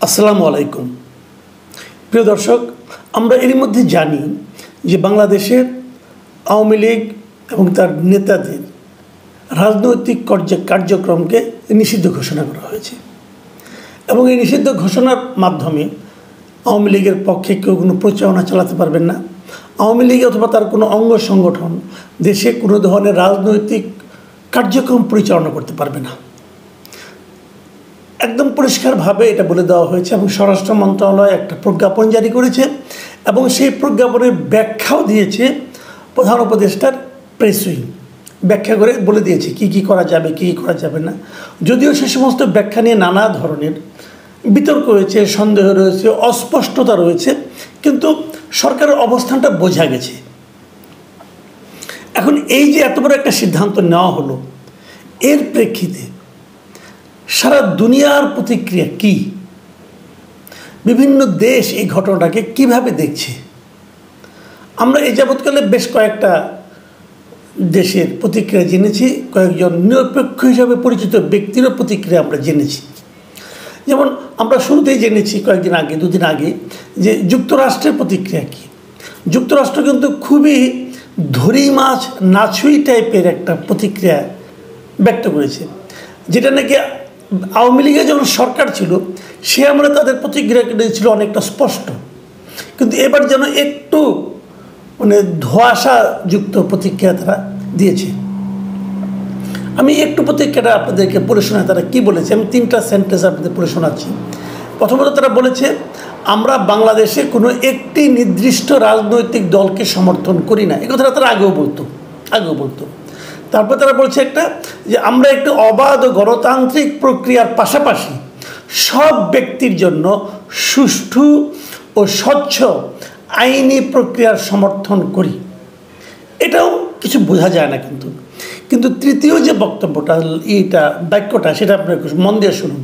আসসালামু আলাইকুম প্রিয় দর্শক, আমরা এর মধ্যে জানি যে বাংলাদেশের আওয়ামী লীগ এবং তার নেতাদের রাজনৈতিক কার্যক্রমকে নিষিদ্ধ ঘোষণা করা হয়েছে এবং এই নিষিদ্ধ ঘোষণার মাধ্যমে আওয়ামী লীগের পক্ষে কেউ কোনো প্রচারণা চালাতে পারবেন না। আওয়ামী লীগ অথবা তার কোনো অঙ্গ সংগঠন দেশে কোনো ধরনের রাজনৈতিক কার্যক্রম পরিচালনা করতে পারবে না। একদম পরিষ্কারভাবে এটা বলে দেওয়া হয়েছে এবং স্বরাষ্ট্র মন্ত্রণালয় একটা প্রজ্ঞাপন জারি করেছে এবং সেই প্রজ্ঞাপনের ব্যাখ্যাও দিয়েছে প্রধান উপদেষ্টার প্রেস উইং। ব্যাখ্যা করে বলে দিয়েছে কী কী করা যাবে, কী কী করা যাবে না। যদিও সে সমস্ত ব্যাখ্যা নিয়ে নানা ধরনের বিতর্ক রয়েছে, সন্দেহ রয়েছে, অস্পষ্টতা রয়েছে, কিন্তু সরকারের অবস্থানটা বোঝা গেছে। এখন এই যে এত বড় একটা সিদ্ধান্ত নেওয়া হলো, এর প্রেক্ষিতে সারা দুনিয়ার প্রতিক্রিয়া কি, বিভিন্ন দেশ এই ঘটনাটাকে কিভাবে দেখছে। আমরা এই যাবৎকালে বেশ কয়েকটা দেশের প্রতিক্রিয়া জেনেছি, কয়েকজন নিরপেক্ষ হিসাবে পরিচিত ব্যক্তিরও প্রতিক্রিয়া আমরা জেনেছি। যেমন আমরা শুরুতেই জেনেছি কয়েকদিন আগে, দুদিন আগে, যে যুক্তরাষ্ট্রের প্রতিক্রিয়া কী। যুক্তরাষ্ট্র কিন্তু খুবই ধরি মাছ নাছুই টাইপের একটা প্রতিক্রিয়া ব্যক্ত করেছে, যেটা নাকি আওয়ামী লীগের যখন সরকার ছিল সে আমরা তাদের প্রতিক্রিয়া ছিল অনেকটা স্পষ্ট, কিন্তু এবার যেন একটু ধোঁয়াশাযুক্ত প্রতিক্রিয়া তারা দিয়েছে। আমি একটু প্রতিক্রিয়াটা আপনাদেরকে পড়ে শোনাই তারা কী বলেছে। আমি 3টা সেন্টেন্স আপনাদের পড়ে শোনাচ্ছি। প্রথমত তারা বলেছে, আমরা বাংলাদেশে কোনো একটি নির্দিষ্ট রাজনৈতিক দলকে সমর্থন করি না। এই কথাটা তারা আগেও বলতো। তারপর তারা বলছে যে আমরা একটি অবাধ ও গণতান্ত্রিক প্রক্রিয়ার পাশাপাশি সব ব্যক্তির জন্য সুষ্ঠু ও স্বচ্ছ আইনি প্রক্রিয়ার সমর্থন করি। এটাও কিছু বোঝা যায় না, কিন্তু তৃতীয় যে বক্তব্যটা, বাক্যটা, সেটা আপনার মন দিয়ে শুনুন।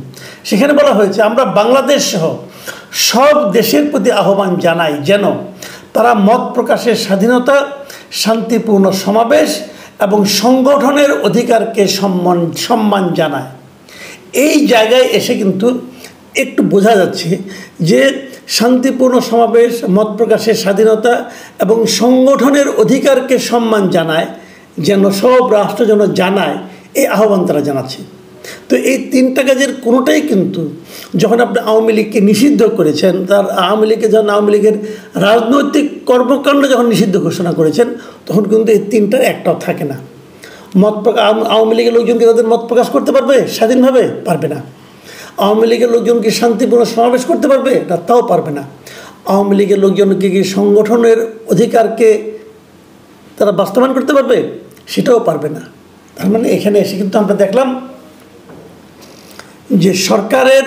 সেখানে বলা হয়েছে, আমরা বাংলাদেশ সহ সব দেশের প্রতি আহ্বান জানাই যেন তারা মত প্রকাশের স্বাধীনতা, শান্তিপূর্ণ সমাবেশ এবং সংগঠনের অধিকারকে সম্মান জানায়। এই জায়গায় এসে কিন্তু একটু বোঝা যাচ্ছে যে শান্তিপূর্ণ সমাবেশ, মত প্রকাশের স্বাধীনতা এবং সংগঠনের অধিকারকে সম্মান জানায়, যেন সব রাষ্ট্র যেন জানায়, এই আহ্বান তারা জানাচ্ছে। তো এই 3টা কাজের কোনোটাই কিন্তু যখন আপনি আওয়ামী লীগকে নিষিদ্ধ করেছেন, তার আওয়ামী লীগের রাজনৈতিক কর্মকাণ্ড যখন নিষিদ্ধ ঘোষণা করেছেন, তখন কিন্তু এই 3টার একটাও থাকে না। আওয়ামী লীগের লোকজন কি তাদের মত প্রকাশ করতে পারবে স্বাধীনভাবে? পারবে না। আওয়ামী লীগের লোকজন কি শান্তিপূর্ণ সমাবেশ করতে পারবে? না, তাও পারবে না। আওয়ামী লীগের লোকজনকে কি সংগঠনের অধিকারকে তারা বাস্তবায়ন করতে পারবে? সেটাও পারবে না। তার মানে এখানে এসে কিন্তু আমরা দেখলাম যে সরকারের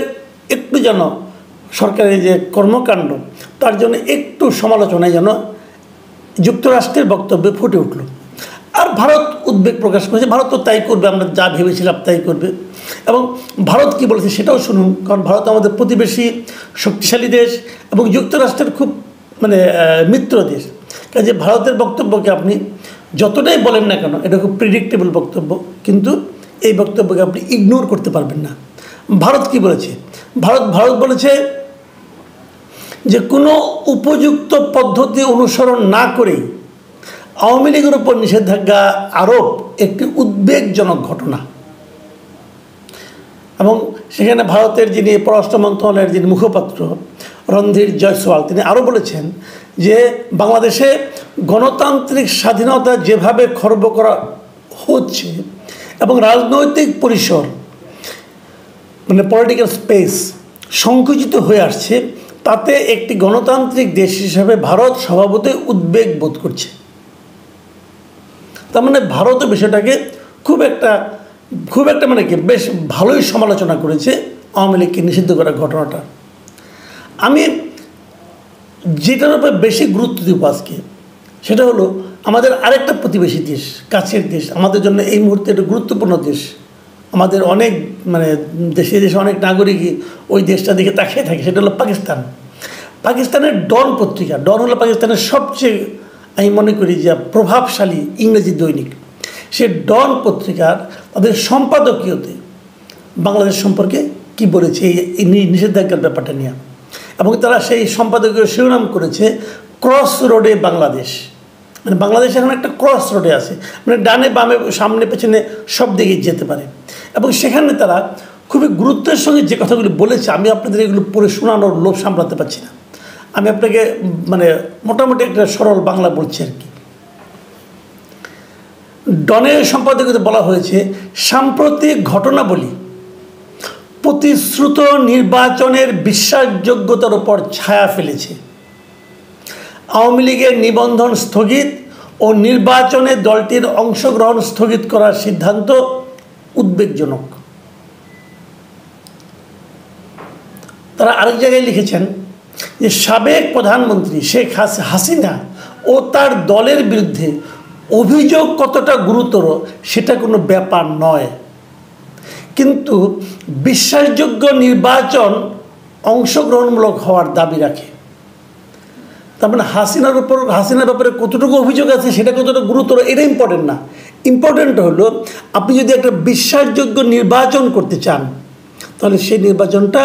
একটু যেন সরকারের যে কর্মকাণ্ড, তার জন্য একটু সমালোচনায় যেন যুক্তরাষ্ট্রের বক্তব্যে ফুটে উঠল। আর ভারত উদ্বেগ প্রকাশ করেছে, ভারত তো তাই করবে, আমরা যা ভেবেছিলাম তাই করবে। এবং ভারত কি বলেছে সেটাও শুনুন, কারণ ভারত আমাদের প্রতিবেশী, শক্তিশালী দেশ এবং যুক্তরাষ্ট্রের খুব মিত্র দেশ। কাজে ভারতের বক্তব্যকে আপনি যতটাই বলেন না কেন, এটা খুব প্রেডিক্টেবল বক্তব্য, কিন্তু এই বক্তব্যকে আপনি ইগনোর করতে পারবেন না। ভারত কি বলেছে? ভারত বলেছে যে কোনো উপযুক্ত পদ্ধতি অনুসরণ না করেই আওয়ামী লীগের উপর নিষেধাজ্ঞা আরোপ একটি উদ্বেগজনক ঘটনা। এবং সেখানে ভারতের যিনি পররাষ্ট্র মন্ত্রণালয়ের যিনি মুখপাত্র রণধীর জয়সওয়াল, তিনি আরও বলেছেন যে বাংলাদেশে গণতান্ত্রিক স্বাধীনতা যেভাবে খর্ব করা হচ্ছে এবং রাজনৈতিক পরিসর পলিটিক্যাল স্পেস সংকুচিত হয়ে আসছে, তাতে একটি গণতান্ত্রিক দেশ হিসাবে ভারত স্বভাবতই উদ্বেগ বোধ করছে। তার মানে ভারতও বিষয়টাকে খুব একটা বেশ ভালোই সমালোচনা করেছে আওয়ামী লীগকে নিষিদ্ধ করার ঘটনাটা। আমি যেটার উপর বেশি গুরুত্ব দিব আজকে, সেটা হলো আমাদের আরেকটা প্রতিবেশী দেশ, কাছের দেশ, আমাদের জন্য এই মুহূর্তে একটা গুরুত্বপূর্ণ দেশ। আমাদের অনেক দেশে অনেক নাগরিকই ওই দেশটা দিকে তাকিয়ে থাকে, সেটা হলো পাকিস্তান। পাকিস্তানের ডন পত্রিকা, ডন হলো পাকিস্তানের সবচেয়ে, আমি মনে করি যে প্রভাবশালী ইংরেজি দৈনিক। সে ডন পত্রিকার তাদের সম্পাদকীয়তে বাংলাদেশ সম্পর্কে কি বলেছে এই নিষেধাজ্ঞার ব্যাপারটা নিয়ে, এবং তারা সেই সম্পাদকীয় শিরোনাম করেছে ক্রস রোডে বাংলাদেশ। মানে বাংলাদেশ এখন একটা ক্রস রোডে আছে, মানে ডানে বামে সামনে পেছনে সব দিকেই যেতে পারে। এবং সেখানে তারা খুবই গুরুত্বের সঙ্গে যে কথাগুলি বলেছে, আমি আপনাদের এগুলো পড়ে শোনানোর লোভ সামলাতে পারছি না। আমি আপনাকে মানে মোটামুটি একটা সরল বাংলা বলছি আর কি। ডনের সম্পাদকীয়তে বলা হয়েছে, সাম্প্রতিক ঘটনাবলী প্রতিশ্রুত নির্বাচনের বিশ্বাসযোগ্যতার উপর ছায়া ফেলেছে। আওয়ামী লীগের নিবন্ধন স্থগিত ও নির্বাচনে দলটির অংশগ্রহণ স্থগিত করার সিদ্ধান্ত উদ্বেগজনক। তারা আরেক জায়গায় লিখেছেন যে সাবেক প্রধানমন্ত্রী শেখ হাসিনা ও তার দলের বিরুদ্ধে অভিযোগ কতটা গুরুতর সেটা কোনো ব্যাপার নয়, কিন্তু বিশ্বাসযোগ্য নির্বাচন অংশগ্রহণমূলক হওয়ার দাবি রাখে। তার মানে হাসিনার ব্যাপারে কতটুকু অভিযোগ আছে সেটা কতটা গুরুতর এটা ইম্পর্টেন্ট না। ইম্পর্টেন্ট হলো আপনি যদি একটা বিশ্বাসযোগ্য নির্বাচন করতে চান তাহলে সেই নির্বাচনটা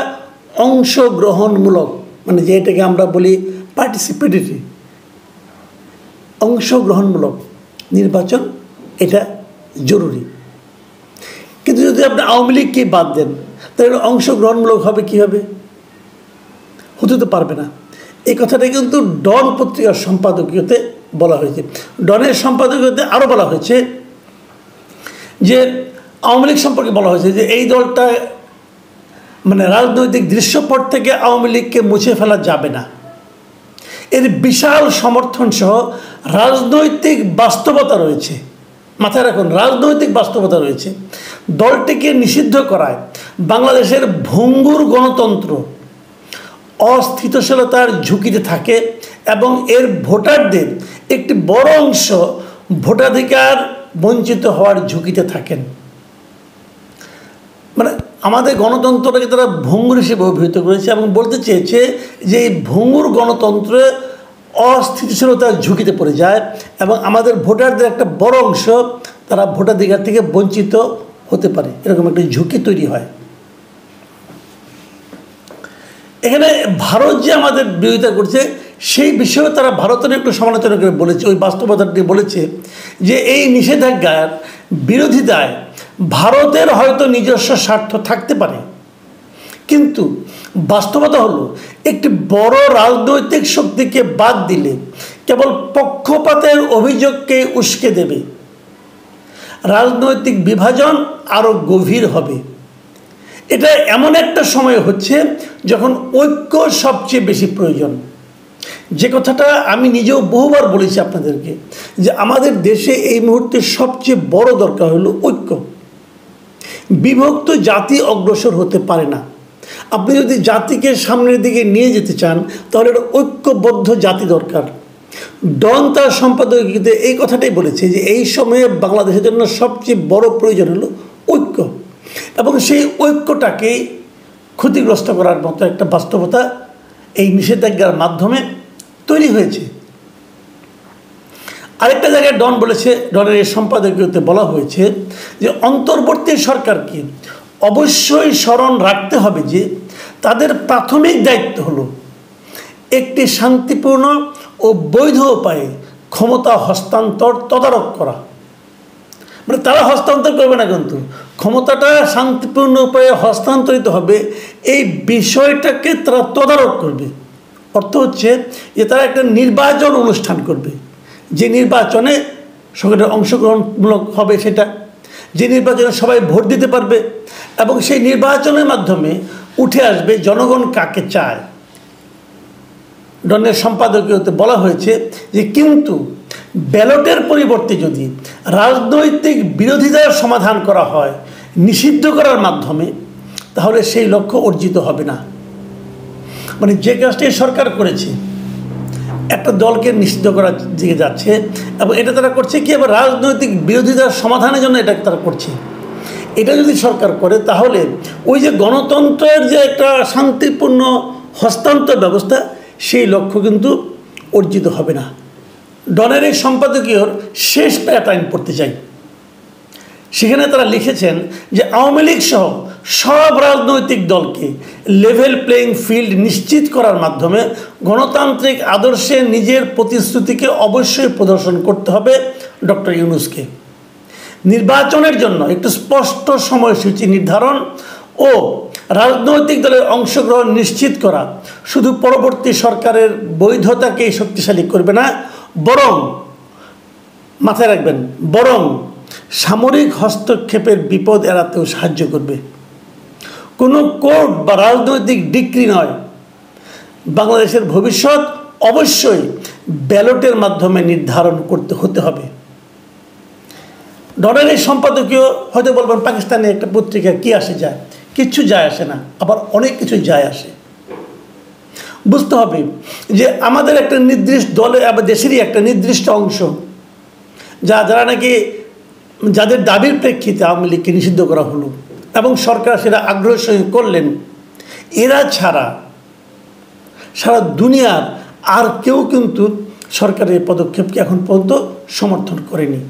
অংশগ্রহণমূলক, মানে যেটাকে আমরা বলি পার্টিসিপেটরি, অংশগ্রহণমূলক নির্বাচন, এটা জরুরি। কিন্তু যদি আপনি আওয়ামী লীগকে বাদ দেন তাহলে অংশগ্রহণমূলক হবে কীভাবে? হতে তো পারবে না। এই কথাটা কিন্তু ডন পত্রিকার সম্পাদকীয়তে বলা হয়েছে। ডনের সম্পাদকীয়তে আরও বলা হয়েছে যে আওয়ামী লীগ সম্পর্কে বলা হয়েছে যে এই দলটা মানে রাজনৈতিক দৃশ্যপট থেকে আওয়ামী লীগকে মুছে ফেলা যাবে না। এর বিশাল সমর্থন সহ রাজনৈতিক বাস্তবতা রয়েছে, মাথায় রাখুন, রাজনৈতিক বাস্তবতা রয়েছে। দলটিকে নিষিদ্ধ করায় বাংলাদেশের ভঙ্গুর গণতন্ত্র অস্থিতিশীলতার ঝুঁকিতে থাকে এবং এর ভোটারদের একটি বড় অংশ ভোটাধিকার বঞ্চিত হওয়ার ঝুঁকিতে থাকেন। মানে আমাদের গণতন্ত্রটাকে তারা ভঙ্গুর হিসেবে অভিহিত করেছে এবং বলতে চেয়েছে যে এই ভঙ্গুর গণতন্ত্রে অস্থিতিশীলতার ঝুঁকিতে পড়ে যায় এবং আমাদের ভোটারদের একটা বড় অংশ তারা ভোটাধিকার থেকে বঞ্চিত হতে পারে, এরকম একটা ঝুঁকি তৈরি হয়। এখানে ভারত যে আমাদের বিরোধিতা করছে সেই বিষয়েও তারা ভারতের একটু সমালোচনা করে বলেছে, ওই বাস্তবতাটি বলেছে যে এই নিষেধাজ্ঞার বিরোধিতায় ভারতের হয়তো নিজস্ব স্বার্থ থাকতে পারে, কিন্তু বাস্তবতা হলো একটি বড় রাজনৈতিক শক্তিকে বাদ দিলে কেবল পক্ষপাতের অভিযোগকে উস্কে দেবে, রাজনৈতিক বিভাজন আরও গভীর হবে। এটা এমন একটা সময় হচ্ছে যখন ঐক্য সবচেয়ে বেশি প্রয়োজন। যে কথাটা আমি নিজেও বহুবার বলেছি আপনাদেরকে যে আমাদের দেশে এই মুহূর্তে সবচেয়ে বড় দরকার হলো ঐক্য। বিভক্ত জাতি অগ্রসর হতে পারে না। আপনি যদি জাতিকে সামনের দিকে নিয়ে যেতে চান তাহলে একটা ঐক্যবদ্ধ জাতি দরকার। ডন তার সম্পাদকীয়তে এই কথাটাই বলেছে যে এই সময়ে বাংলাদেশের জন্য সবচেয়ে বড় প্রয়োজন হলো ঐক্য, এবং সেই ঐক্যটাকেই ক্ষতিগ্রস্ত করার মতো একটা বাস্তবতা এই নিষেধাজ্ঞার মাধ্যমে তৈরি হয়েছে। আরেকটা জায়গায় ডন বলেছে, ডনের এই সম্পাদকীয়তে বলা হয়েছে যে অন্তর্বর্তী সরকারকে অবশ্যই স্মরণ রাখতে হবে যে তাদের প্রাথমিক দায়িত্ব হলো একটি শান্তিপূর্ণ ও বৈধ উপায়ে ক্ষমতা হস্তান্তর তদারক করা। মানে তারা হস্তান্তর করবে না, কিন্তু ক্ষমতাটা শান্তিপূর্ণ উপায়ে হস্তান্তরিত হবে এই বিষয়টাকে তারা তদারক করবে। অর্থ হচ্ছে যে তারা একটা নির্বাচন অনুষ্ঠান করবে, যে নির্বাচনে সকলের অংশগ্রহণমূলক হবে, সেটা যে নির্বাচনে সবাই ভোট দিতে পারবে এবং সেই নির্বাচনের মাধ্যমে উঠে আসবে জনগণ কাকে চায়। ডনের সম্পাদকীয়তে বলা হয়েছে যে কিন্তু ব্যালটের পরিবর্তে যদি রাজনৈতিক বিরোধিতার সমাধান করা হয় নিষিদ্ধ করার মাধ্যমে, তাহলে সেই লক্ষ্য অর্জিত হবে না। মানে যে কাজটি সরকার করেছে, একটা দলকে নিষিদ্ধ করার দিকে যাচ্ছে এবং এটা তারা করছে কি আবার রাজনৈতিক বিরোধিতার সমাধানের জন্য এটা তারা করছে। এটা যদি সরকার করে তাহলে ওই যে গণতন্ত্রের যে একটা শান্তিপূর্ণ হস্তান্তর ব্যবস্থা, সেই লক্ষ্য কিন্তু অর্জিত হবে না। ডনের এই সম্পাদকীয়র শেষ প্যাটার্ন পড়তে চাই। সেখানে তারা লিখেছেন যে আওয়ামী লীগ সহ সব রাজনৈতিক দলকে লেভেল প্লেইং ফিল্ড নিশ্চিত করার মাধ্যমে গণতান্ত্রিক আদর্শে নিজের প্রতিশ্রুতিকে অবশ্যই প্রদর্শন করতে হবে ডক্টর ইউনূসকে। নির্বাচনের জন্য একটু স্পষ্ট সময়সূচি নির্ধারণ ও রাজনৈতিক দলের অংশগ্রহণ নিশ্চিত করা শুধু পরবর্তী সরকারের বৈধতাকেই শক্তিশালী করবে না, বরং মাথায় রাখবেন, বরং সামরিক হস্তক্ষেপের বিপদ এড়াতেও সাহায্য করবে। কোনো কোর্ট বা রাজনৈতিক ডিক্রি নয়, বাংলাদেশের ভবিষ্যৎ অবশ্যই ব্যালটের মাধ্যমে নির্ধারণ হতে হবে। ডনের এই সম্পাদকীয় হয়তো বলবেন পাকিস্তানে একটা পত্রিকা কি আসে যায়, কিচ্ছু যায় আসে না, আবার অনেক কিছু যায় আসে। বুঝতে হবে যে আমাদের একটা নির্দিষ্ট দলে, আবার দেশেরই একটা নির্দিষ্ট অংশ যারা নাকি যাদের দাবির প্রেক্ষিতে আওয়ামী লীগকে নিষিদ্ধ করা হলো এবং সরকার সেটা আগ্রহের সঙ্গে করলেন, এরা ছাড়া সারা দুনিয়ার আর কেউ কিন্তু সরকারের পদক্ষেপকে এখন পর্যন্ত সমর্থন করেনি।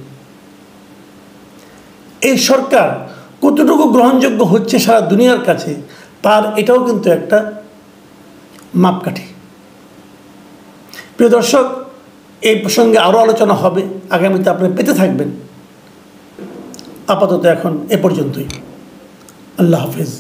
এই সরকার কতটুকু গ্রহণযোগ্য হচ্ছে সারা দুনিয়ার কাছে তার এটাও কিন্তু একটা মাপকাঠি। প্রিয় দর্শক, এই প্রসঙ্গে আরও আলোচনা হবে, আগামীতে আপনারা পেতে থাকবেন। আপাতত এখন এ পর্যন্তই। আল্লাহ হাফেজ।